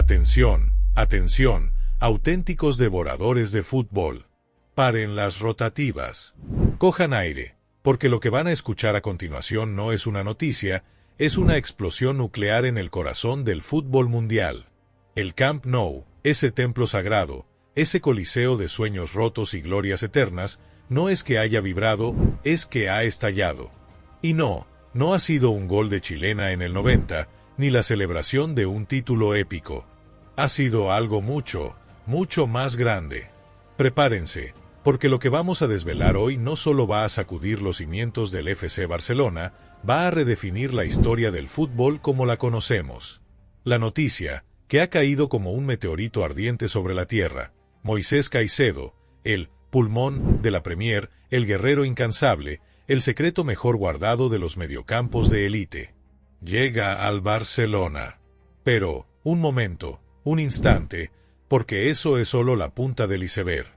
Atención, atención, auténticos devoradores de fútbol. Paren las rotativas. Cojan aire, porque lo que van a escuchar a continuación no es una noticia, es una explosión nuclear en el corazón del fútbol mundial. El Camp Nou, ese templo sagrado, ese coliseo de sueños rotos y glorias eternas, no es que haya vibrado, es que ha estallado. Y no ha sido un gol de chilena en el 90, ni la celebración de un título épico. Ha sido algo mucho, mucho más grande. Prepárense, porque lo que vamos a desvelar hoy no solo va a sacudir los cimientos del FC Barcelona, va a redefinir la historia del fútbol como la conocemos. La noticia, que ha caído como un meteorito ardiente sobre la tierra, Moisés Caicedo, el pulmón de la Premier, el guerrero incansable, el secreto mejor guardado de los mediocampos de élite. Llega al Barcelona. Pero, un momento, un instante, porque eso es solo la punta del iceberg.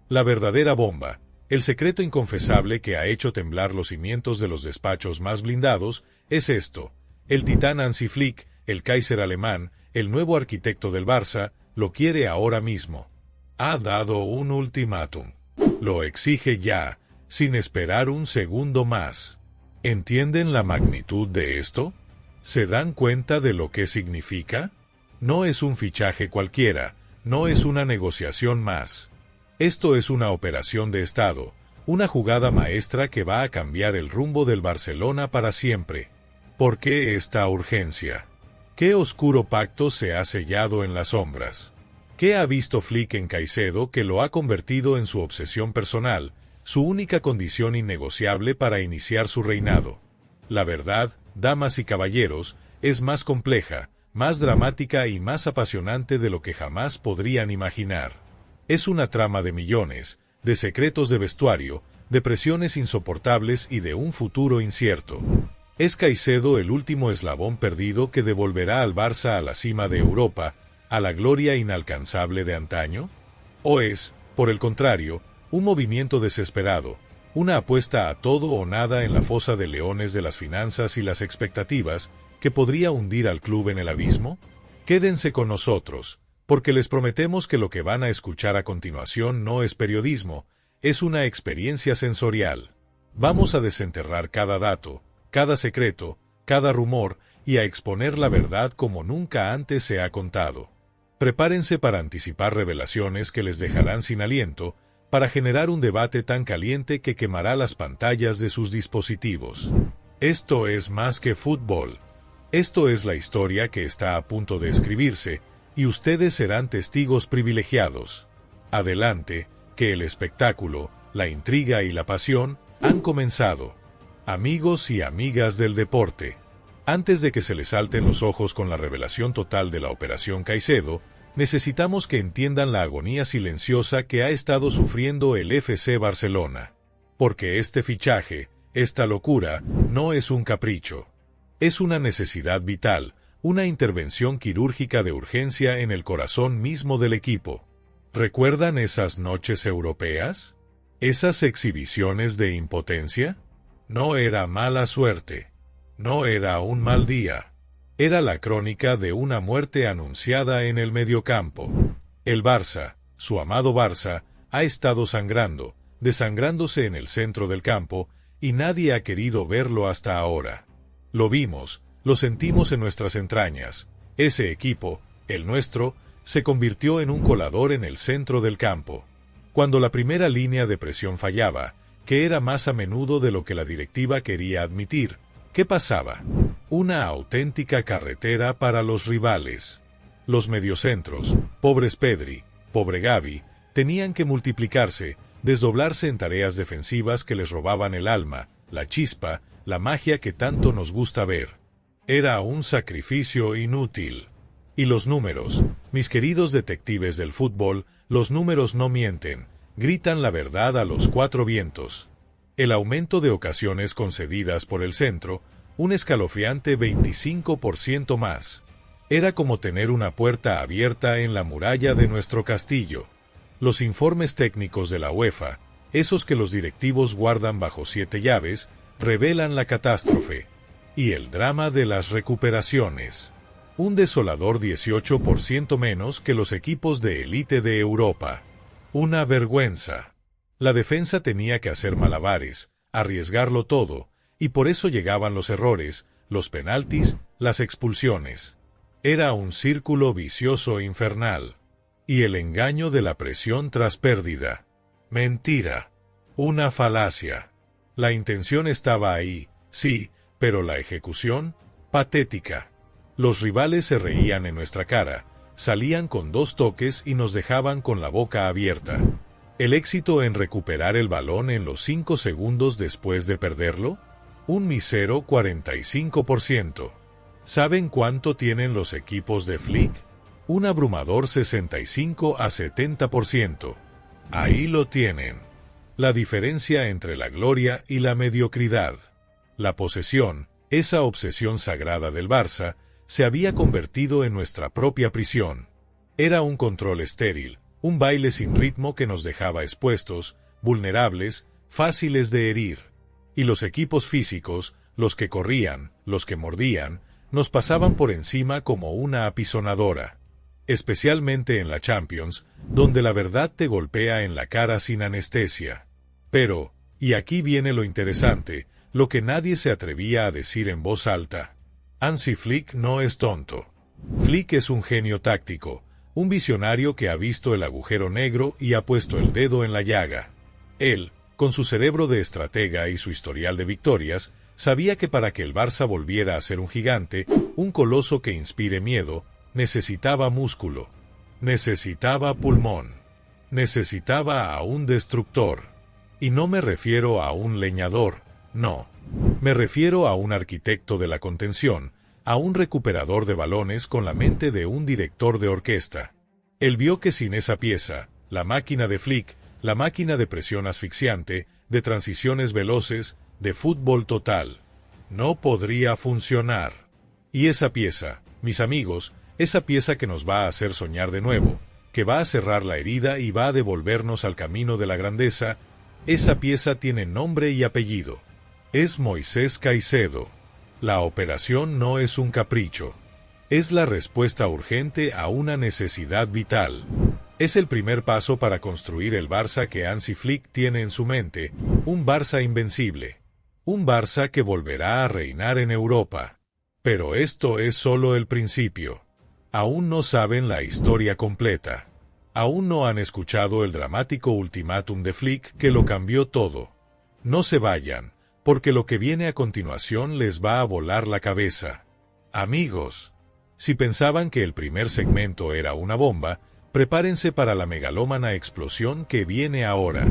La verdadera bomba, el secreto inconfesable que ha hecho temblar los cimientos de los despachos más blindados, es esto. El titán Hansi Flick, el Kaiser alemán, el nuevo arquitecto del Barça, lo quiere ahora mismo. Ha dado un ultimátum. Lo exige ya, sin esperar un segundo más. ¿Entienden la magnitud de esto? ¿Se dan cuenta de lo que significa? No es un fichaje cualquiera, no es una negociación más. Esto es una operación de Estado, una jugada maestra que va a cambiar el rumbo del Barcelona para siempre. ¿Por qué esta urgencia? ¿Qué oscuro pacto se ha sellado en las sombras? ¿Qué ha visto Flick en Caicedo que lo ha convertido en su obsesión personal, su única condición innegociable para iniciar su reinado? La verdad, damas y caballeros, es más compleja, más dramática y más apasionante de lo que jamás podrían imaginar. Es una trama de millones, de secretos de vestuario, de presiones insoportables y de un futuro incierto. ¿Es Caicedo el último eslabón perdido que devolverá al Barça a la cima de Europa, a la gloria inalcanzable de antaño? ¿O es, por el contrario, un movimiento desesperado, una apuesta a todo o nada en la fosa de leones de las finanzas y las expectativas, que podría hundir al club en el abismo? Quédense con nosotros, porque les prometemos que lo que van a escuchar a continuación no es periodismo, es una experiencia sensorial. Vamos a desenterrar cada dato, cada secreto, cada rumor, y a exponer la verdad como nunca antes se ha contado. Prepárense para anticipar revelaciones que les dejarán sin aliento, para generar un debate tan caliente que quemará las pantallas de sus dispositivos. Esto es más que fútbol. Esto es la historia que está a punto de escribirse, y ustedes serán testigos privilegiados. Adelante, que el espectáculo, la intriga y la pasión han comenzado. Amigos y amigas del deporte, antes de que se les salten los ojos con la revelación total de la Operación Caicedo, necesitamos que entiendan la agonía silenciosa que ha estado sufriendo el FC Barcelona. Porque este fichaje, esta locura, no es un capricho. Es una necesidad vital, una intervención quirúrgica de urgencia en el corazón mismo del equipo. ¿Recuerdan esas noches europeas? ¿Esas exhibiciones de impotencia? No era mala suerte. No era un mal día. Era la crónica de una muerte anunciada en el mediocampo. El Barça, su amado Barça, ha estado sangrando, desangrándose en el centro del campo, y nadie ha querido verlo hasta ahora. Lo vimos, lo sentimos en nuestras entrañas. Ese equipo, el nuestro, se convirtió en un colador en el centro del campo. Cuando la primera línea de presión fallaba, que era más a menudo de lo que la directiva quería admitir, ¿qué pasaba? Una auténtica carretera para los rivales. Los mediocentros, pobres Pedri, pobre Gavi, tenían que multiplicarse, desdoblarse en tareas defensivas que les robaban el alma, la chispa, la magia que tanto nos gusta ver. Era un sacrificio inútil. Y los números, mis queridos detectives del fútbol, los números no mienten, gritan la verdad a los cuatro vientos. El aumento de ocasiones concedidas por el centro, un escalofriante 25% más. Era como tener una puerta abierta en la muralla de nuestro castillo. Los informes técnicos de la UEFA, esos que los directivos guardan bajo 7 llaves, revelan la catástrofe. Y el drama de las recuperaciones. Un desolador 18% menos que los equipos de élite de Europa. Una vergüenza. La defensa tenía que hacer malabares, arriesgarlo todo, y por eso llegaban los errores, los penaltis, las expulsiones. Era un círculo vicioso infernal. Y el engaño de la presión tras pérdida. Mentira. Una falacia. La intención estaba ahí, sí, pero la ejecución, patética. Los rivales se reían en nuestra cara, salían con 2 toques y nos dejaban con la boca abierta. ¿El éxito en recuperar el balón en los 5 segundos después de perderlo? Un mísero 45%. ¿Saben cuánto tienen los equipos de Flick? Un abrumador 65 a 70%. Ahí lo tienen. La diferencia entre la gloria y la mediocridad. La posesión, esa obsesión sagrada del Barça, se había convertido en nuestra propia prisión. Era un control estéril, un baile sin ritmo que nos dejaba expuestos, vulnerables, fáciles de herir. Y los equipos físicos, los que corrían, los que mordían, nos pasaban por encima como una apisonadora. Especialmente en la Champions, donde la verdad te golpea en la cara sin anestesia. Pero, y aquí viene lo interesante, lo que nadie se atrevía a decir en voz alta. Hansi Flick no es tonto. Flick es un genio táctico, un visionario que ha visto el agujero negro y ha puesto el dedo en la llaga. Él, con su cerebro de estratega y su historial de victorias, sabía que para que el Barça volviera a ser un gigante, un coloso que inspire miedo, necesitaba músculo, necesitaba pulmón, necesitaba a un destructor. Y no me refiero a un leñador, no. Me refiero a un arquitecto de la contención, a un recuperador de balones con la mente de un director de orquesta. Él vio que sin esa pieza, la máquina de Flick, la máquina de presión asfixiante, de transiciones veloces, de fútbol total, no podría funcionar. Y esa pieza, mis amigos, esa pieza que nos va a hacer soñar de nuevo, que va a cerrar la herida y va a devolvernos al camino de la grandeza, esa pieza tiene nombre y apellido. Es Moisés Caicedo. La operación no es un capricho. Es la respuesta urgente a una necesidad vital. Es el primer paso para construir el Barça que Hansi Flick tiene en su mente, un Barça invencible. Un Barça que volverá a reinar en Europa. Pero esto es solo el principio. Aún no saben la historia completa. Aún no han escuchado el dramático ultimátum de Flick que lo cambió todo. No se vayan, porque lo que viene a continuación les va a volar la cabeza. Amigos, si pensaban que el primer segmento era una bomba, prepárense para la megalómana explosión que viene ahora.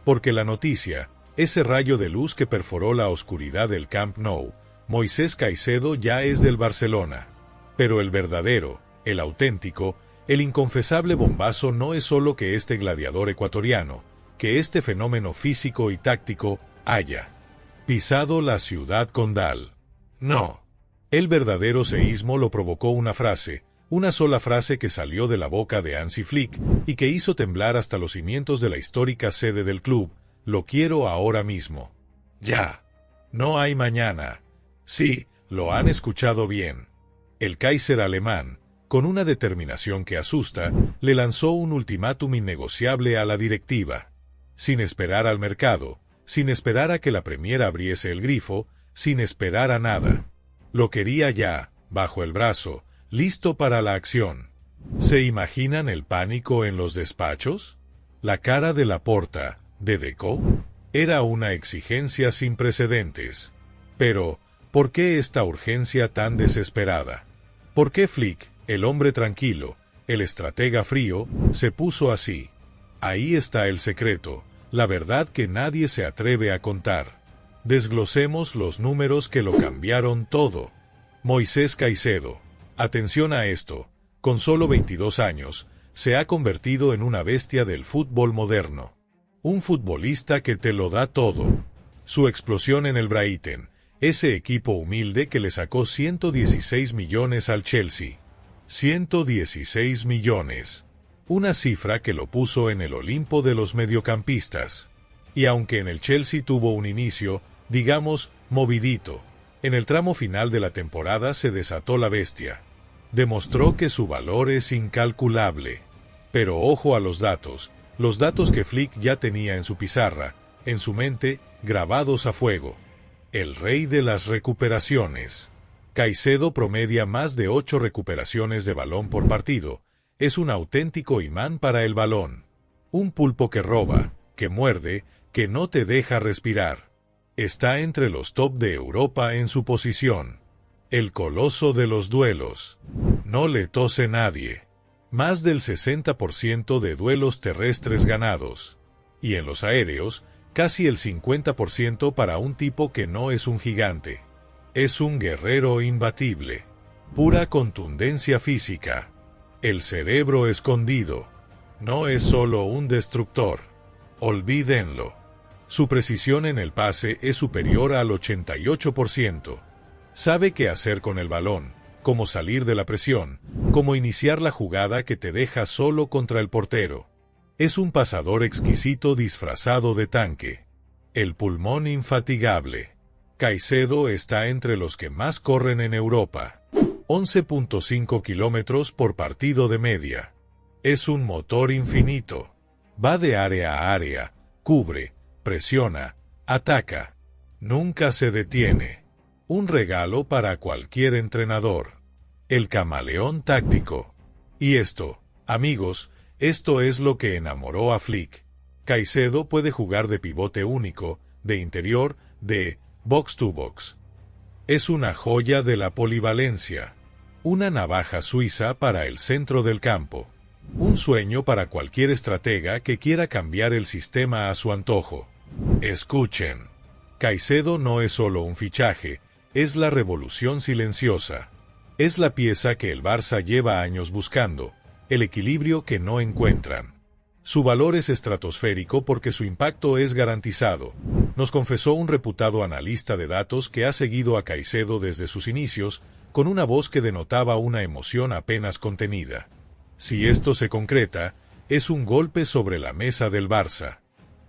Porque la noticia, ese rayo de luz que perforó la oscuridad del Camp Nou, Moisés Caicedo ya es del Barcelona. Pero el verdadero, el auténtico, el inconfesable bombazo no es solo que este gladiador ecuatoriano, que este fenómeno físico y táctico, haya pisado la ciudad condal. No. El verdadero seísmo lo provocó una frase, una sola frase que salió de la boca de Hansi Flick y que hizo temblar hasta los cimientos de la histórica sede del club: lo quiero ahora mismo. Ya. No hay mañana. Sí, lo han escuchado bien. El Kaiser alemán, con una determinación que asusta, le lanzó un ultimátum innegociable a la directiva. Sin esperar al mercado, sin esperar a que la Premier abriese el grifo, sin esperar a nada. Lo quería ya, bajo el brazo, listo para la acción. ¿Se imaginan el pánico en los despachos? La cara de Laporta, de Deco, era una exigencia sin precedentes. Pero, ¿por qué esta urgencia tan desesperada? ¿Por qué Flick, el hombre tranquilo, el estratega frío, se puso así? Ahí está el secreto, la verdad que nadie se atreve a contar. Desglosemos los números que lo cambiaron todo. Moisés Caicedo, atención a esto, con solo 22 años, se ha convertido en una bestia del fútbol moderno. Un futbolista que te lo da todo. Su explosión en el Brighton, ese equipo humilde que le sacó 116 millones al Chelsea. 116 millones. Una cifra que lo puso en el Olimpo de los mediocampistas. Y aunque en el Chelsea tuvo un inicio, digamos, movidito, en el tramo final de la temporada se desató la bestia. Demostró que su valor es incalculable. Pero ojo a los datos que Flick ya tenía en su pizarra, en su mente, grabados a fuego. El rey de las recuperaciones. Caicedo promedia más de 8 recuperaciones de balón por partido. Es un auténtico imán para el balón. Un pulpo que roba, que muerde, que no te deja respirar. Está entre los top de Europa en su posición. El coloso de los duelos. No le tose nadie. Más del 60% de duelos terrestres ganados. Y en los aéreos, casi el 50% para un tipo que no es un gigante. Es un guerrero imbatible. Pura contundencia física. El cerebro escondido. No es solo un destructor. Olvídenlo. Su precisión en el pase es superior al 88%. Sabe qué hacer con el balón, cómo salir de la presión, cómo iniciar la jugada que te deja solo contra el portero. Es un pasador exquisito disfrazado de tanque. El pulmón infatigable. Caicedo está entre los que más corren en Europa. 11.5 kilómetros por partido de media. Es un motor infinito. Va de área a área, cubre, presiona, ataca. Nunca se detiene. Un regalo para cualquier entrenador. El camaleón táctico. Y esto, amigos, esto es lo que enamoró a Flick. Caicedo puede jugar de pivote único, de interior, de box to box. Es una joya de la polivalencia. Una navaja suiza para el centro del campo. Un sueño para cualquier estratega que quiera cambiar el sistema a su antojo. Escuchen. Caicedo no es solo un fichaje, es la revolución silenciosa. Es la pieza que el Barça lleva años buscando, el equilibrio que no encuentran. Su valor es estratosférico porque su impacto es garantizado, nos confesó un reputado analista de datos que ha seguido a Caicedo desde sus inicios, con una voz que denotaba una emoción apenas contenida. Si esto se concreta, es un golpe sobre la mesa del Barça.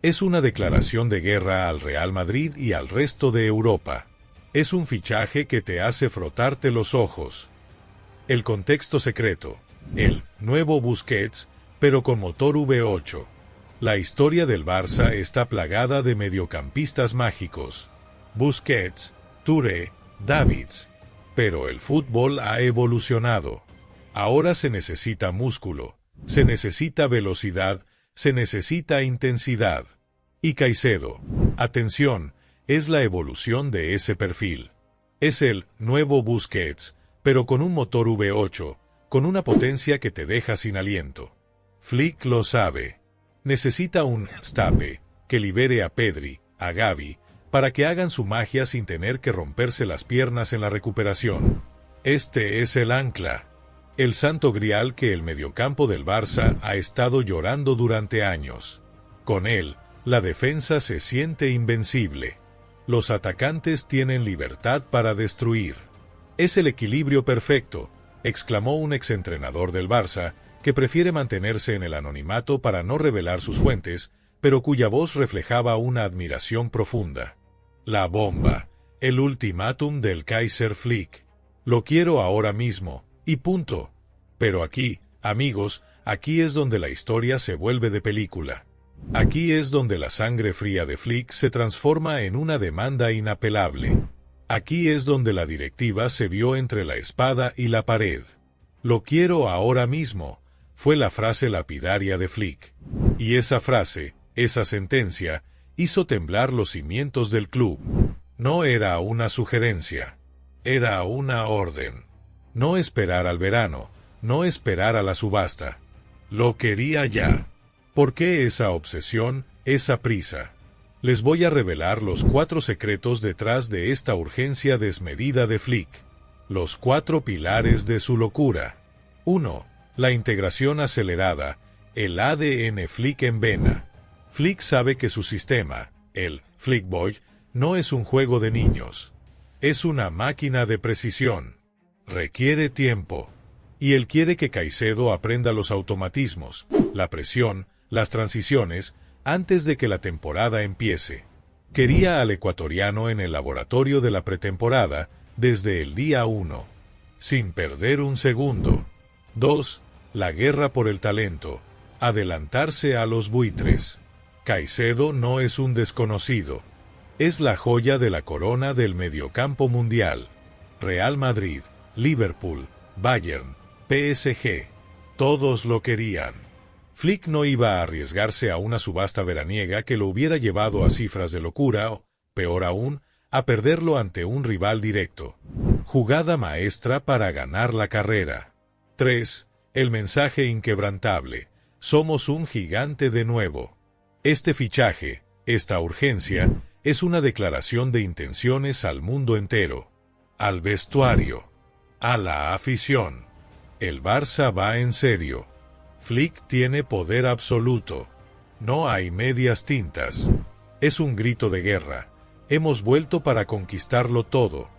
Es una declaración de guerra al Real Madrid y al resto de Europa. Es un fichaje que te hace frotarte los ojos. El contexto secreto. El nuevo Busquets, pero con motor V8. La historia del Barça está plagada de mediocampistas mágicos. Busquets, Touré, Davids. Pero el fútbol ha evolucionado. Ahora se necesita músculo, se necesita velocidad, se necesita intensidad. Y Caicedo, atención, es la evolución de ese perfil. Es el nuevo Busquets, pero con un motor V8, con una potencia que te deja sin aliento. Flick lo sabe. Necesita un Stape que libere a Pedri, a Gavi, para que hagan su magia sin tener que romperse las piernas en la recuperación. Este es el ancla. El santo grial que el mediocampo del Barça ha estado llorando durante años. Con él, la defensa se siente invencible. Los atacantes tienen libertad para destruir. Es el equilibrio perfecto, exclamó un exentrenador del Barça, que prefiere mantenerse en el anonimato para no revelar sus fuentes, pero cuya voz reflejaba una admiración profunda. La bomba, el ultimátum del Kaiser Flick. Lo quiero ahora mismo. Y punto. Pero aquí, amigos, aquí es donde la historia se vuelve de película. Aquí es donde la sangre fría de Flick se transforma en una demanda inapelable. Aquí es donde la directiva se vio entre la espada y la pared. Lo quiero ahora mismo, fue la frase lapidaria de Flick. Y esa frase, esa sentencia, hizo temblar los cimientos del club. No era una sugerencia, era una orden. No esperar al verano, no esperar a la subasta. Lo quería ya. ¿Por qué esa obsesión, esa prisa? Les voy a revelar los 4 secretos detrás de esta urgencia desmedida de Flick. Los 4 pilares de su locura. 1. La integración acelerada, el ADN Flick en vena. Flick sabe que su sistema, el Flickboy, no es un juego de niños. Es una máquina de precisión. Requiere tiempo. Y él quiere que Caicedo aprenda los automatismos, la presión, las transiciones, antes de que la temporada empiece. Quería al ecuatoriano en el laboratorio de la pretemporada desde el día 1. sin perder un segundo. 2. La guerra por el talento. Adelantarse a los buitres. Caicedo no es un desconocido. Es la joya de la corona del mediocampo mundial. Real Madrid, Liverpool, Bayern, PSG. Todos lo querían. Flick no iba a arriesgarse a una subasta veraniega que lo hubiera llevado a cifras de locura o, peor aún, a perderlo ante un rival directo. Jugada maestra para ganar la carrera. 3. El mensaje inquebrantable. Somos un gigante de nuevo. Este fichaje, esta urgencia, es una declaración de intenciones al mundo entero. Al vestuario. A la afición. El Barça va en serio. Flick tiene poder absoluto. No hay medias tintas. Es un grito de guerra. Hemos vuelto para conquistarlo todo.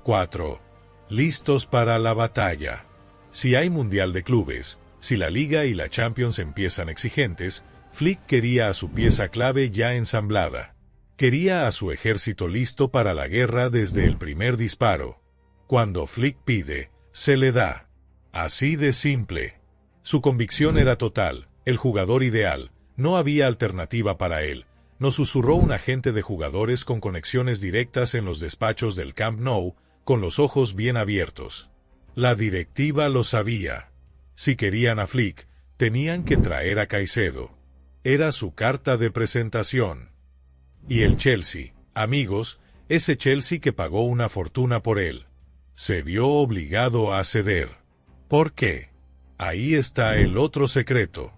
4. Listos para la batalla. Si hay Mundial de Clubes, si la Liga y la Champions empiezan exigentes, Flick quería a su pieza clave ya ensamblada. Quería a su ejército listo para la guerra desde el primer disparo. Cuando Flick pide, se le da. Así de simple. Su convicción era total, el jugador ideal, no había alternativa para él. Nos susurró un agente de jugadores con conexiones directas en los despachos del Camp Nou, con los ojos bien abiertos. La directiva lo sabía. Si querían a Flick, tenían que traer a Caicedo. Era su carta de presentación. Y el Chelsea, amigos, ese Chelsea que pagó una fortuna por él, se vio obligado a ceder. ¿Por qué? Ahí está el otro secreto.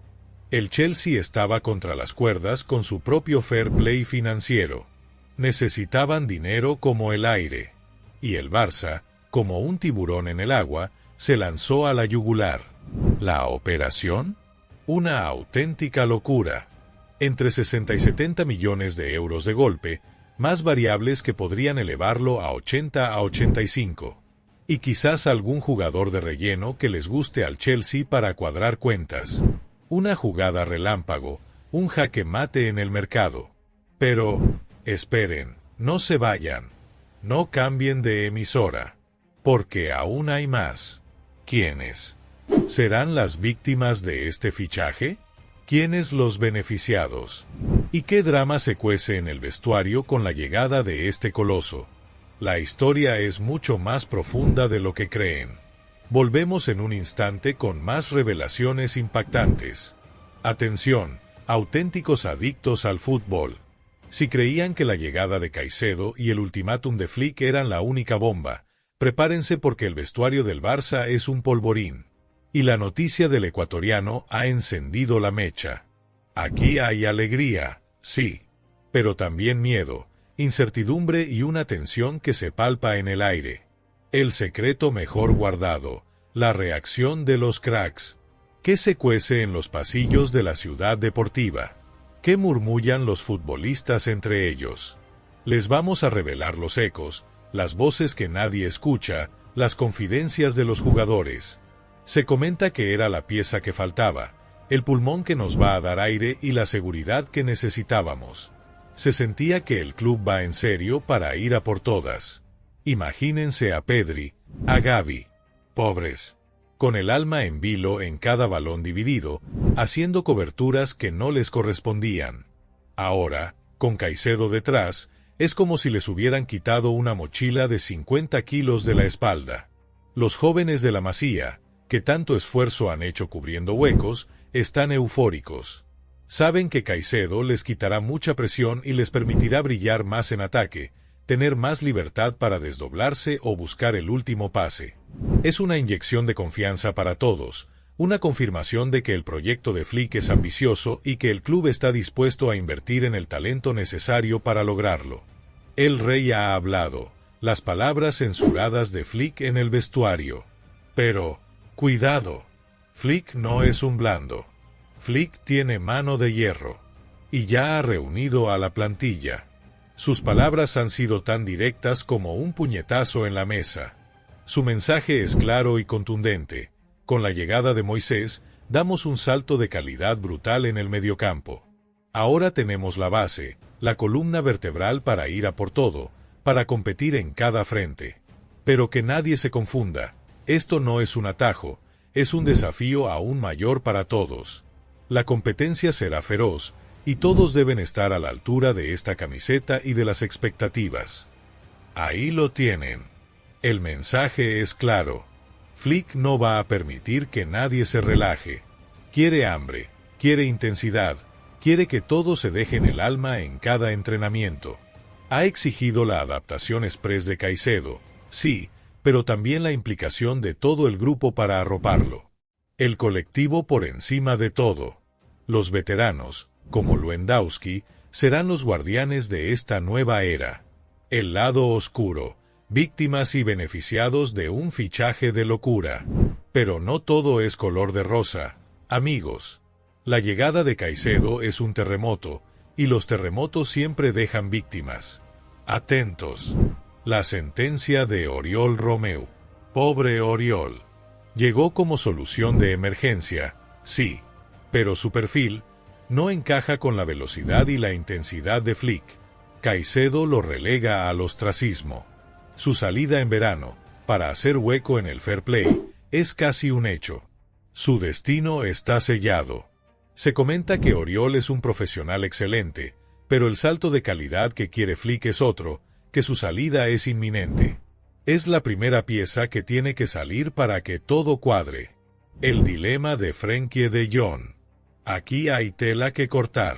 El Chelsea estaba contra las cuerdas con su propio fair play financiero. Necesitaban dinero como el aire. Y el Barça, como un tiburón en el agua, se lanzó a la yugular. ¿La operación? Una auténtica locura. Entre 60 y 70 millones de euros de golpe, más variables que podrían elevarlo a 80 a 85. Y quizás algún jugador de relleno que les guste al Chelsea para cuadrar cuentas. Una jugada relámpago, un jaque mate en el mercado. Pero, esperen, no se vayan. No cambien de emisora. Porque aún hay más. ¿Quiénes? ¿Serán las víctimas de este fichaje? ¿Quiénes los beneficiados? ¿Y qué drama se cuece en el vestuario con la llegada de este coloso? La historia es mucho más profunda de lo que creen. Volvemos en un instante con más revelaciones impactantes. Atención, auténticos adictos al fútbol. Si creían que la llegada de Caicedo y el ultimátum de Flick eran la única bomba, prepárense porque el vestuario del Barça es un polvorín. Y la noticia del ecuatoriano ha encendido la mecha. Aquí hay alegría, sí, pero también miedo, incertidumbre y una tensión que se palpa en el aire. El secreto mejor guardado, la reacción de los cracks. ¿Qué se cuece en los pasillos de la ciudad deportiva? ¿Qué murmullan los futbolistas entre ellos? Les vamos a revelar los ecos, las voces que nadie escucha, las confidencias de los jugadores. Se comenta que era la pieza que faltaba, el pulmón que nos va a dar aire y la seguridad que necesitábamos. Se sentía que el club va en serio para ir a por todas. Imagínense a Pedri, a Gavi, pobres, con el alma en vilo en cada balón dividido, haciendo coberturas que no les correspondían. Ahora, con Caicedo detrás, es como si les hubieran quitado una mochila de 50 kilos de la espalda. Los jóvenes de la Masía, que tanto esfuerzo han hecho cubriendo huecos, están eufóricos. Saben que Caicedo les quitará mucha presión y les permitirá brillar más en ataque, tener más libertad para desdoblarse o buscar el último pase. Es una inyección de confianza para todos, una confirmación de que el proyecto de Flick es ambicioso y que el club está dispuesto a invertir en el talento necesario para lograrlo. El rey ha hablado, las palabras censuradas de Flick en el vestuario. Pero, cuidado, Flick no es un blando. Flick tiene mano de hierro. Y ya ha reunido a la plantilla. Sus palabras han sido tan directas como un puñetazo en la mesa. Su mensaje es claro y contundente. Con la llegada de Moisés, damos un salto de calidad brutal en el mediocampo. Ahora tenemos la base, la columna vertebral para ir a por todo, para competir en cada frente. Pero que nadie se confunda, Esto no es un atajo, es un desafío aún mayor para todos. La competencia será feroz, y todos deben estar a la altura de esta camiseta y de las expectativas. Ahí lo tienen. El mensaje es claro. Flick no va a permitir que nadie se relaje. Quiere hambre, quiere intensidad, quiere que todos se dejen el alma en cada entrenamiento. Ha exigido la adaptación express de Caicedo, sí, pero también la implicación de todo el grupo para arroparlo. El colectivo por encima de todo. Los veteranos, como Lewandowski, serán los guardianes de esta nueva era. El lado oscuro, víctimas y beneficiados de un fichaje de locura. Pero no todo es color de rosa, amigos. La llegada de Caicedo es un terremoto, y los terremotos siempre dejan víctimas. Atentos. La sentencia de Oriol Romeu. Pobre Oriol. Llegó como solución de emergencia, sí, pero su perfil no encaja con la velocidad y la intensidad de Flick. Caicedo lo relega al ostracismo. Su salida en verano, para hacer hueco en el fair play, es casi un hecho. Su destino está sellado. Se comenta que Oriol es un profesional excelente, pero el salto de calidad que quiere Flick es otro, que su salida es inminente. Es la primera pieza que tiene que salir para que todo cuadre. El dilema de Frenkie de Jong. Aquí hay tela que cortar.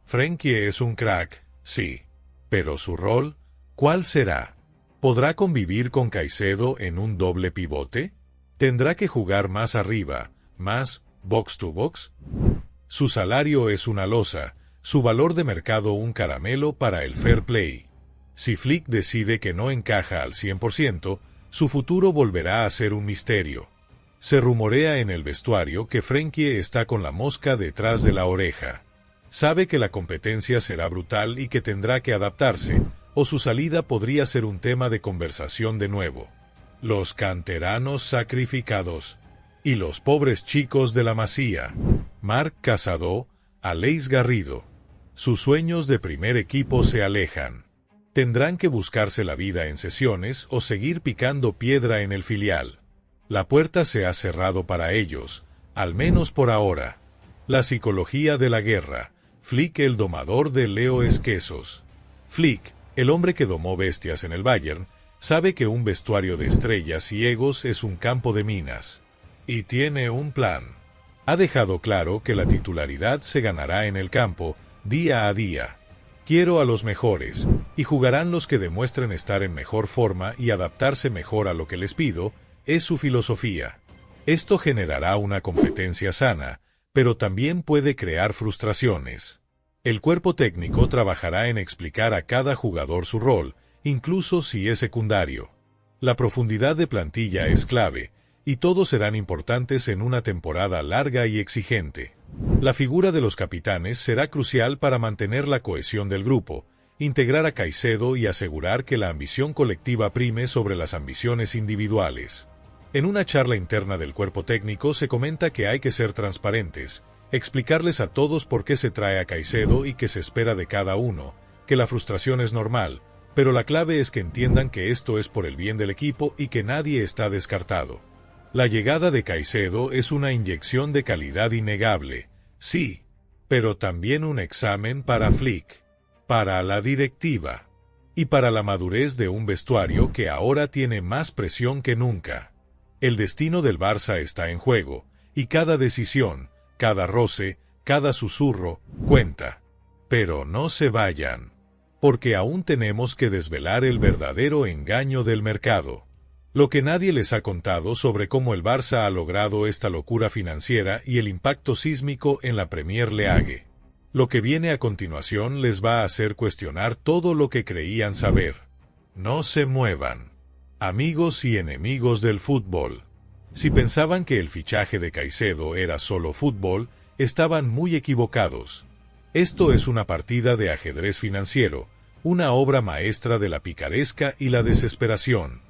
Frenkie es un crack, sí. Pero su rol, ¿cuál será? ¿Podrá convivir con Caicedo en un doble pivote? ¿Tendrá que jugar más arriba, más box to box? Su salario es una losa, su valor de mercado un caramelo para el fair play. Si Flick decide que no encaja al 100%, su futuro volverá a ser un misterio. Se rumorea en el vestuario que Frenkie está con la mosca detrás de la oreja. Sabe que la competencia será brutal y que tendrá que adaptarse, o su salida podría ser un tema de conversación de nuevo. Los canteranos sacrificados. Y los pobres chicos de la Masía. Marc Casado, Aleix Garrido. Sus sueños de primer equipo se alejan. Tendrán que buscarse la vida en sesiones o seguir picando piedra en el filial. La puerta se ha cerrado para ellos, al menos por ahora. La psicología de la guerra. Flick el domador de Leo Esquesos. Flick, el hombre que domó bestias en el Bayern, sabe que un vestuario de estrellas y egos es un campo de minas. Y tiene un plan. Ha dejado claro que la titularidad se ganará en el campo, día a día. Quiero a los mejores, y jugarán los que demuestren estar en mejor forma y adaptarse mejor a lo que les pido, es su filosofía. Esto generará una competencia sana, pero también puede crear frustraciones. El cuerpo técnico trabajará en explicar a cada jugador su rol, incluso si es secundario. La profundidad de plantilla es clave, y todos serán importantes en una temporada larga y exigente. La figura de los capitanes será crucial para mantener la cohesión del grupo, integrar a Caicedo y asegurar que la ambición colectiva prime sobre las ambiciones individuales. En una charla interna del cuerpo técnico se comenta que hay que ser transparentes, explicarles a todos por qué se trae a Caicedo y qué se espera de cada uno, que la frustración es normal, pero la clave es que entiendan que esto es por el bien del equipo y que nadie está descartado. La llegada de Caicedo es una inyección de calidad innegable, sí, pero también un examen para Flick, para la directiva, y para la madurez de un vestuario que ahora tiene más presión que nunca. El destino del Barça está en juego, y cada decisión, cada roce, cada susurro, cuenta. Pero no se vayan, porque aún tenemos que desvelar el verdadero engaño del mercado. Lo que nadie les ha contado sobre cómo el Barça ha logrado esta locura financiera y el impacto sísmico en la Premier League. Lo que viene a continuación les va a hacer cuestionar todo lo que creían saber. No se muevan. Amigos y enemigos del fútbol. Si pensaban que el fichaje de Caicedo era solo fútbol, estaban muy equivocados. Esto es una partida de ajedrez financiero, una obra maestra de la picaresca y la desesperación.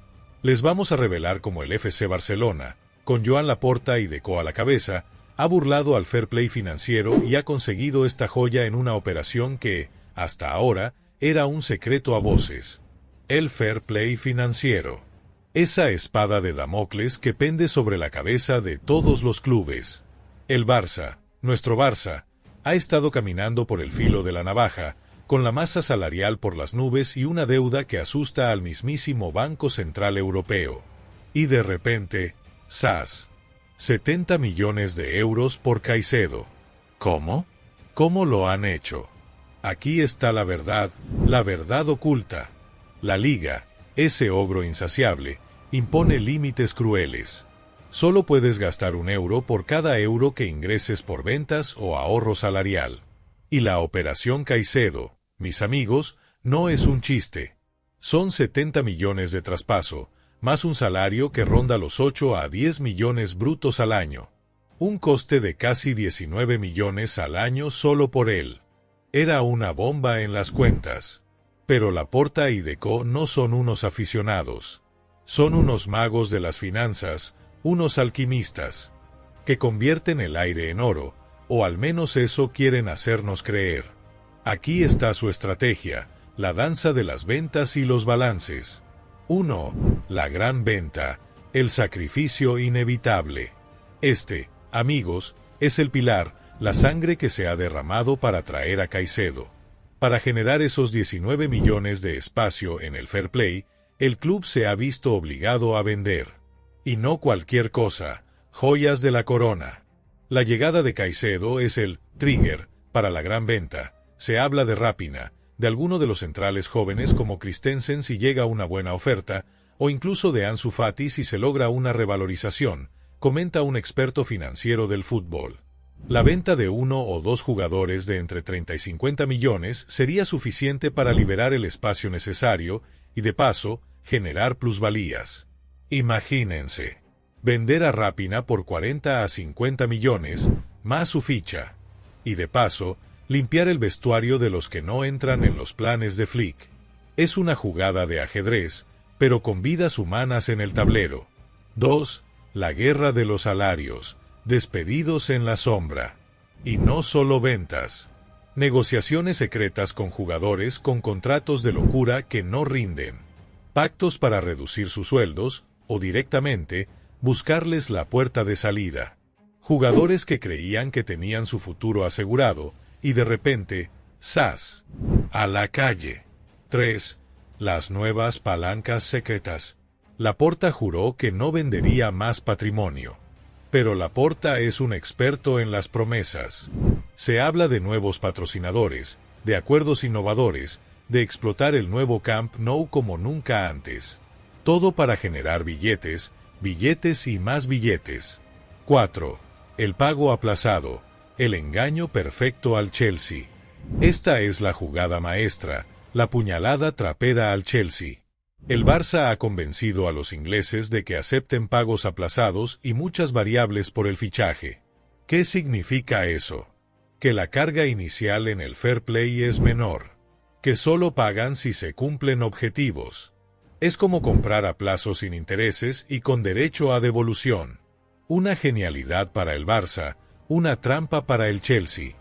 Les vamos a revelar cómo el FC Barcelona, con Joan Laporta y Deco a la cabeza, ha burlado al fair play financiero y ha conseguido esta joya en una operación que, hasta ahora, era un secreto a voces. El fair play financiero. Esa espada de Damocles que pende sobre la cabeza de todos los clubes. El Barça, nuestro Barça, ha estado caminando por el filo de la navaja, con la masa salarial por las nubes y una deuda que asusta al mismísimo Banco Central Europeo. Y de repente, ¡zas! 70 millones de euros por Caicedo. ¿Cómo? ¿Cómo lo han hecho? Aquí está la verdad oculta. La Liga, ese ogro insaciable, impone límites crueles. Solo puedes gastar €1 por cada euro que ingreses por ventas o ahorro salarial. Y la operación Caicedo, mis amigos, no es un chiste. Son 70 millones de traspaso, más un salario que ronda los 8 a 10 millones brutos al año. Un coste de casi 19 millones al año solo por él. Era una bomba en las cuentas. Pero Laporta y Deco no son unos aficionados. Son unos magos de las finanzas, unos alquimistas, que convierten el aire en oro, o al menos eso quieren hacernos creer. Aquí está su estrategia, la danza de las ventas y los balances. 1. La gran venta, el sacrificio inevitable. Amigos, es el pilar, la sangre que se ha derramado para traer a Caicedo. Para generar esos 19 millones de espacio en el fair play, el club se ha visto obligado a vender. Y no cualquier cosa, joyas de la corona. La llegada de Caicedo es el trigger para la gran venta. Se habla de Rapina, de alguno de los centrales jóvenes como Christensen si llega una buena oferta, o incluso de Ansu Fati si se logra una revalorización, comenta un experto financiero del fútbol. La venta de 1 o 2 jugadores de entre 30 y 50 millones sería suficiente para liberar el espacio necesario y, de paso, generar plusvalías. Imagínense, vender a Rapina por 40 a 50 millones, más su ficha. Y de paso, limpiar el vestuario de los que no entran en los planes de Flick. Es una jugada de ajedrez, pero con vidas humanas en el tablero. 2. La guerra de los salarios, despedidos en la sombra. Y no solo ventas. Negociaciones secretas con jugadores con contratos de locura que no rinden. Pactos para reducir sus sueldos, o directamente, buscarles la puerta de salida. Jugadores que creían que tenían su futuro asegurado, y de repente, ¡zas!, a la calle. 3. Las nuevas palancas secretas. Laporta juró que no vendería más patrimonio. Pero Laporta es un experto en las promesas. Se habla de nuevos patrocinadores, de acuerdos innovadores, de explotar el nuevo Camp Nou como nunca antes. Todo para generar billetes, billetes y más billetes. 4. El pago aplazado, el engaño perfecto al Chelsea. Esta es la jugada maestra, la puñalada trapera al Chelsea. El Barça ha convencido a los ingleses de que acepten pagos aplazados y muchas variables por el fichaje. ¿Qué significa eso? Que la carga inicial en el fair play es menor. Que solo pagan si se cumplen objetivos. Es como comprar a plazo sin intereses y con derecho a devolución. Una genialidad para el Barça, una trampa para el Chelsea.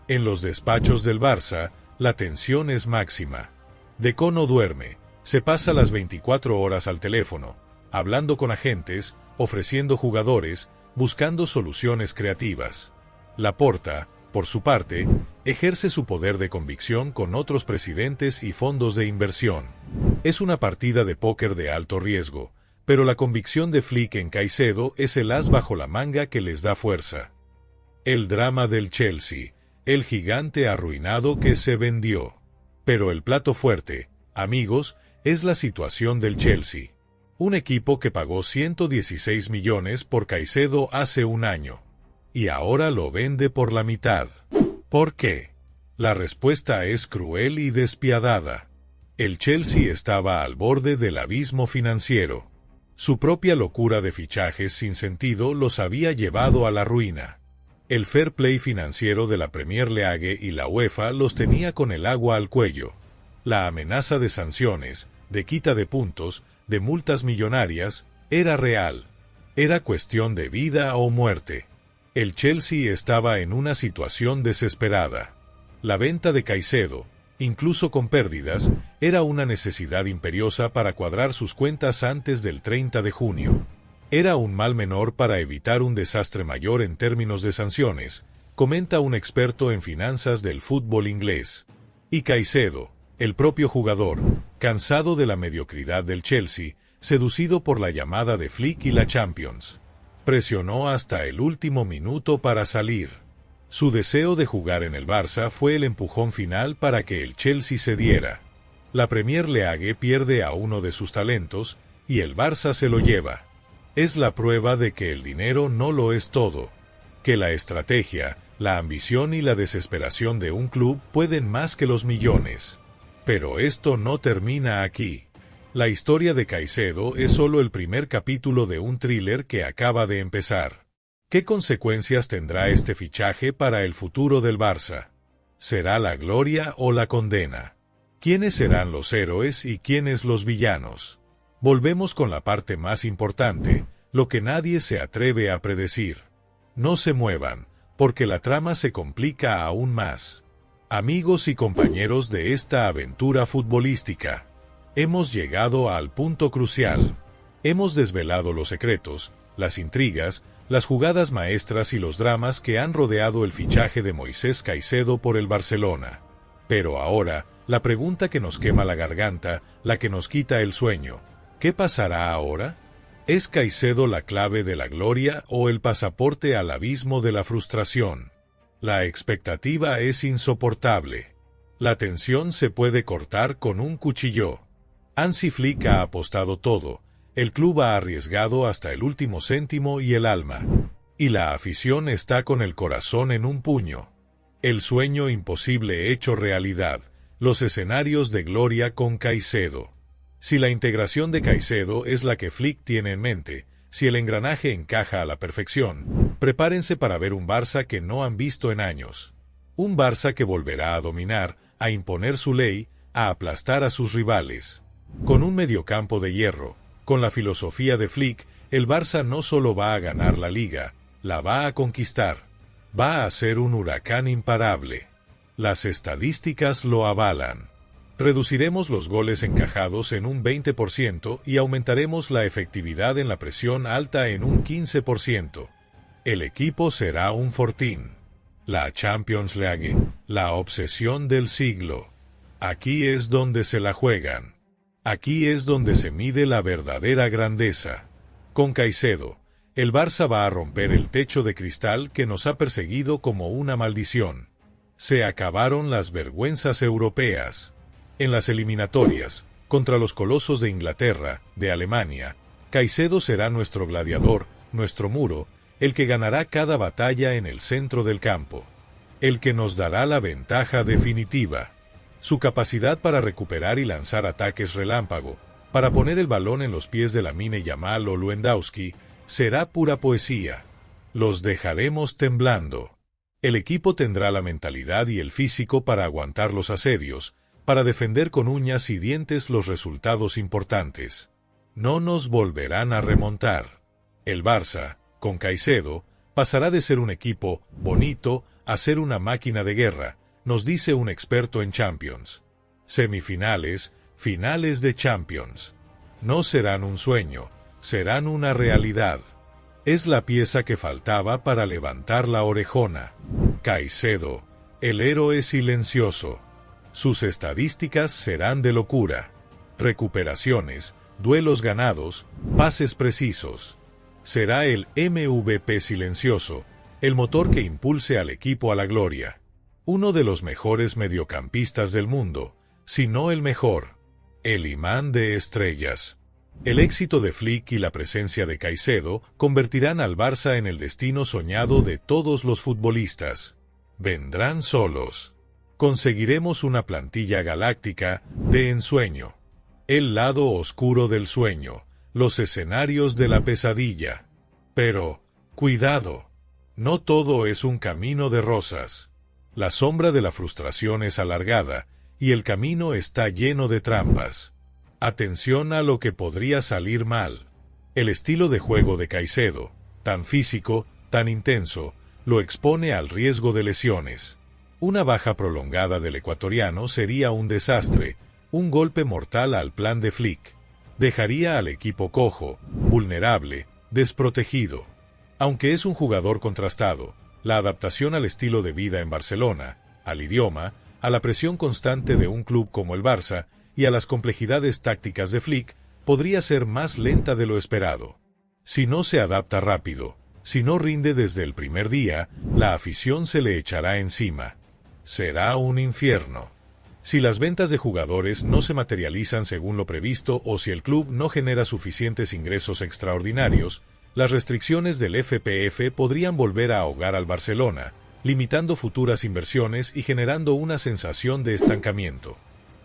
En los despachos del Barça, la tensión es máxima. Deco no duerme. Se pasa las 24 horas al teléfono, hablando con agentes, ofreciendo jugadores, buscando soluciones creativas. Laporta, por su parte, ejerce su poder de convicción con otros presidentes y fondos de inversión. Es una partida de póker de alto riesgo, pero la convicción de Flick en Caicedo es el as bajo la manga que les da fuerza. El drama del Chelsea, el gigante arruinado que se vendió. Pero el plato fuerte, amigos, es la situación del Chelsea. Un equipo que pagó 116 millones por Caicedo hace un año. Y ahora lo vende por la mitad. ¿Por qué? La respuesta es cruel y despiadada. El Chelsea estaba al borde del abismo financiero. Su propia locura de fichajes sin sentido los había llevado a la ruina. El fair play financiero de la Premier League y la UEFA los tenía con el agua al cuello. La amenaza de sanciones, de quita de puntos, de multas millonarias, era real. Era cuestión de vida o muerte. El Chelsea estaba en una situación desesperada. La venta de Caicedo, Incluso con pérdidas, era una necesidad imperiosa para cuadrar sus cuentas antes del 30 de junio. Era un mal menor para evitar un desastre mayor en términos de sanciones, comenta un experto en finanzas del fútbol inglés. Y Caicedo, el propio jugador, cansado de la mediocridad del Chelsea, seducido por la llamada de Flick y la Champions, presionó hasta el último minuto para salir. Su deseo de jugar en el Barça fue el empujón final para que el Chelsea cediera. La Premier League pierde a uno de sus talentos, y el Barça se lo lleva. Es la prueba de que el dinero no lo es todo, que la estrategia, la ambición y la desesperación de un club pueden más que los millones. Pero esto no termina aquí. La historia de Caicedo es solo el primer capítulo de un thriller que acaba de empezar. ¿Qué consecuencias tendrá este fichaje para el futuro del Barça? ¿Será la gloria o la condena? ¿Quiénes serán los héroes y quiénes los villanos? Volvemos con la parte más importante, lo que nadie se atreve a predecir. No se muevan, porque la trama se complica aún más. Amigos y compañeros de esta aventura futbolística, hemos llegado al punto crucial. Hemos desvelado los secretos, las intrigas, las jugadas maestras y los dramas que han rodeado el fichaje de Moisés Caicedo por el Barcelona. Pero ahora, la pregunta que nos quema la garganta, la que nos quita el sueño, ¿qué pasará ahora? ¿Es Caicedo la clave de la gloria o el pasaporte al abismo de la frustración? La expectativa es insoportable. La tensión se puede cortar con un cuchillo. Hansi Flick ha apostado todo, el club ha arriesgado hasta el último céntimo y el alma. Y la afición está con el corazón en un puño. El sueño imposible hecho realidad, los escenarios de gloria con Caicedo. Si la integración de Caicedo es la que Flick tiene en mente, si el engranaje encaja a la perfección, prepárense para ver un Barça que no han visto en años. Un Barça que volverá a dominar, a imponer su ley, a aplastar a sus rivales. Con un mediocampo de hierro, con la filosofía de Flick, el Barça no solo va a ganar la Liga, la va a conquistar. Va a ser un huracán imparable. Las estadísticas lo avalan. Reduciremos los goles encajados en un 20% y aumentaremos la efectividad en la presión alta en un 15%. El equipo será un fortín. La Champions League, la obsesión del siglo. Aquí es donde se la juegan. Aquí es donde se mide la verdadera grandeza. Con Caicedo, el Barça va a romper el techo de cristal que nos ha perseguido como una maldición. Se acabaron las vergüenzas europeas. En las eliminatorias, contra los colosos de Inglaterra, de Alemania, Caicedo será nuestro gladiador, nuestro muro, el que ganará cada batalla en el centro del campo. El que nos dará la ventaja definitiva. Su capacidad para recuperar y lanzar ataques relámpago, para poner el balón en los pies de Lamine Yamal o Lewandowski, será pura poesía. Los dejaremos temblando. El equipo tendrá la mentalidad y el físico para aguantar los asedios, para defender con uñas y dientes los resultados importantes. No nos volverán a remontar. El Barça, con Caicedo, pasará de ser un equipo bonito a ser una máquina de guerra, nos dice un experto en Champions. Semifinales, finales de Champions. No serán un sueño, serán una realidad. Es la pieza que faltaba para levantar la orejona. Caicedo, el héroe silencioso. Sus estadísticas serán de locura. Recuperaciones, duelos ganados, pases precisos. Será el MVP silencioso, el motor que impulse al equipo a la gloria. Uno de los mejores mediocampistas del mundo, si no el mejor. El imán de estrellas. El éxito de Flick y la presencia de Caicedo convertirán al Barça en el destino soñado de todos los futbolistas. Vendrán solos. Conseguiremos una plantilla galáctica de ensueño. El lado oscuro del sueño, los escenarios de la pesadilla. Pero, cuidado, no todo es un camino de rosas. La sombra de la frustración es alargada, y el camino está lleno de trampas. Atención a lo que podría salir mal. El estilo de juego de Caicedo, tan físico, tan intenso, lo expone al riesgo de lesiones. Una baja prolongada del ecuatoriano sería un desastre, un golpe mortal al plan de Flick. Dejaría al equipo cojo, vulnerable, desprotegido. Aunque es un jugador contrastado, la adaptación al estilo de vida en Barcelona, al idioma, a la presión constante de un club como el Barça y a las complejidades tácticas de Flick podría ser más lenta de lo esperado. Si no se adapta rápido, si no rinde desde el primer día, la afición se le echará encima. Será un infierno. Si las ventas de jugadores no se materializan según lo previsto o si el club no genera suficientes ingresos extraordinarios, las restricciones del FPF podrían volver a ahogar al Barcelona, limitando futuras inversiones y generando una sensación de estancamiento.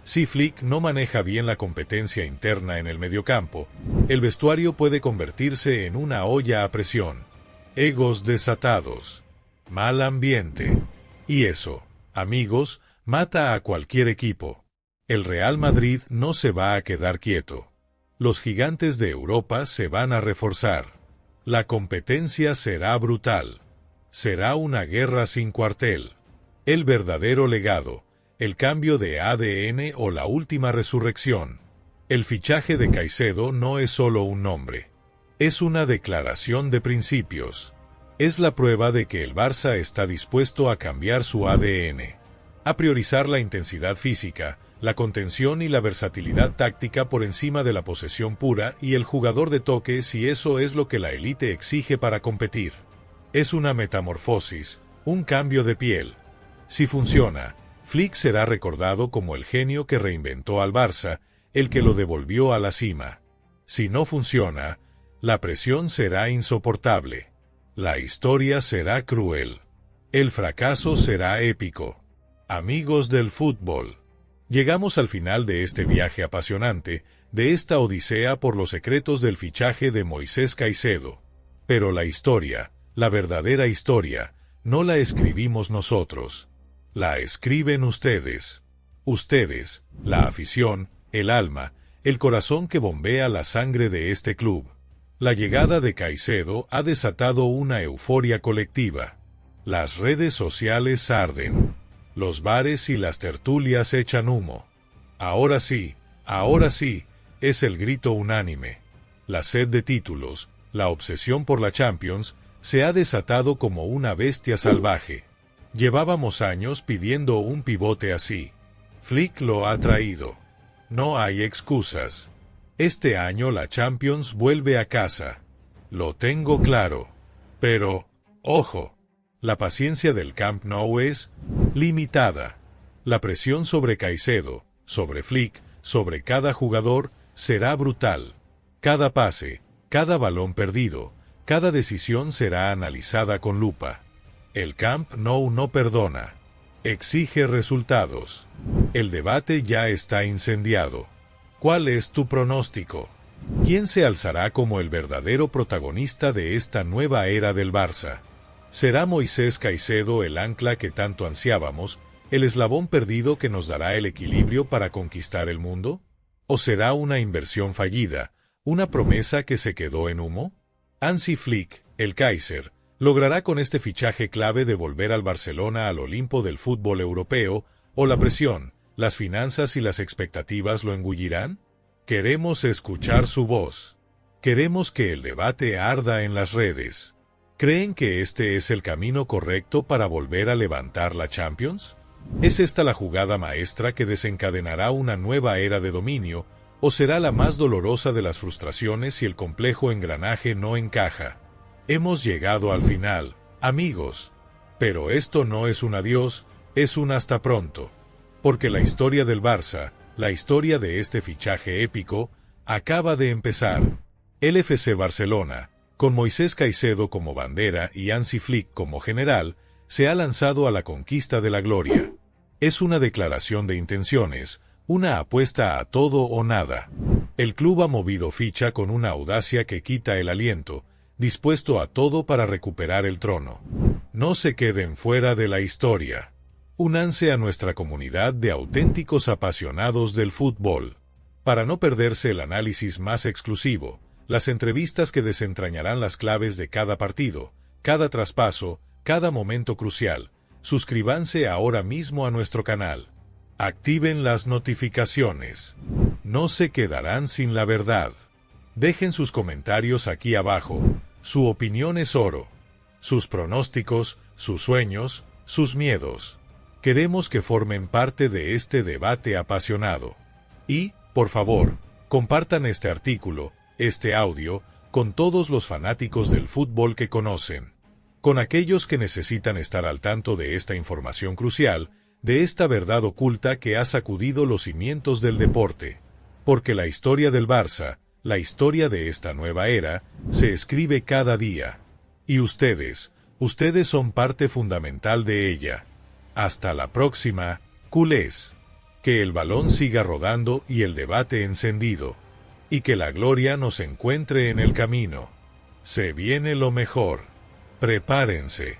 Si Flick no maneja bien la competencia interna en el mediocampo, el vestuario puede convertirse en una olla a presión. Egos desatados. Mal ambiente. Y eso, amigos, mata a cualquier equipo. El Real Madrid no se va a quedar quieto. Los gigantes de Europa se van a reforzar. La competencia será brutal. Será una guerra sin cuartel. El verdadero legado, el cambio de ADN o la última resurrección. El fichaje de Caicedo no es solo un nombre. Es una declaración de principios. Es la prueba de que el Barça está dispuesto a cambiar su ADN. A priorizar la intensidad física, la contención y la versatilidad táctica por encima de la posesión pura y el jugador de toque si eso es lo que la élite exige para competir. Es una metamorfosis, un cambio de piel. Si funciona, Flick será recordado como el genio que reinventó al Barça, el que lo devolvió a la cima. Si no funciona, la presión será insoportable. La historia será cruel. El fracaso será épico. Amigos del fútbol, llegamos al final de este viaje apasionante, de esta odisea por los secretos del fichaje de Moisés Caicedo. Pero la historia, la verdadera historia, no la escribimos nosotros. La escriben ustedes. Ustedes, la afición, el alma, el corazón que bombea la sangre de este club. La llegada de Caicedo ha desatado una euforia colectiva. Las redes sociales arden. Los bares y las tertulias echan humo. Ahora sí, es el grito unánime. La sed de títulos, la obsesión por la Champions, se ha desatado como una bestia salvaje. Llevábamos años pidiendo un pivote así. Flick lo ha traído. No hay excusas. Este año la Champions vuelve a casa. Lo tengo claro. Pero, ojo, la paciencia del Camp Nou es limitada. La presión sobre Caicedo, sobre Flick, sobre cada jugador, será brutal. Cada pase, cada balón perdido, cada decisión será analizada con lupa. El Camp Nou no perdona. Exige resultados. El debate ya está incendiado. ¿Cuál es tu pronóstico? ¿Quién se alzará como el verdadero protagonista de esta nueva era del Barça? ¿Será Moisés Caicedo el ancla que tanto ansiábamos, el eslabón perdido que nos dará el equilibrio para conquistar el mundo? ¿O será una inversión fallida, una promesa que se quedó en humo? Hansi Flick, el Kaiser, ¿logrará con este fichaje clave devolver al Barcelona al Olimpo del fútbol europeo, o la presión, las finanzas y las expectativas lo engullirán? Queremos escuchar su voz. Queremos que el debate arda en las redes. ¿Creen que este es el camino correcto para volver a levantar la Champions? ¿Es esta la jugada maestra que desencadenará una nueva era de dominio, o será la más dolorosa de las frustraciones si el complejo engranaje no encaja? Hemos llegado al final, amigos. Pero esto no es un adiós, es un hasta pronto. Porque la historia del Barça, la historia de este fichaje épico, acaba de empezar. El FC Barcelona, con Moisés Caicedo como bandera y Hansi Flick como general, se ha lanzado a la conquista de la gloria. Es una declaración de intenciones, una apuesta a todo o nada. El club ha movido ficha con una audacia que quita el aliento, dispuesto a todo para recuperar el trono. No se queden fuera de la historia. Únanse a nuestra comunidad de auténticos apasionados del fútbol. Para no perderse el análisis más exclusivo, las entrevistas que desentrañarán las claves de cada partido, cada traspaso, cada momento crucial, suscríbanse ahora mismo a nuestro canal. Activen las notificaciones. No se quedarán sin la verdad. Dejen sus comentarios aquí abajo. Su opinión es oro. Sus pronósticos, sus sueños, sus miedos. Queremos que formen parte de este debate apasionado. Y, por favor, compartan este artículo, este audio, con todos los fanáticos del fútbol que conocen. Con aquellos que necesitan estar al tanto de esta información crucial, de esta verdad oculta que ha sacudido los cimientos del deporte. Porque la historia del Barça, la historia de esta nueva era, se escribe cada día. Y ustedes son parte fundamental de ella. Hasta la próxima, culés. Que el balón siga rodando y el debate encendido. Y que la gloria nos encuentre en el camino. Se viene lo mejor. Prepárense.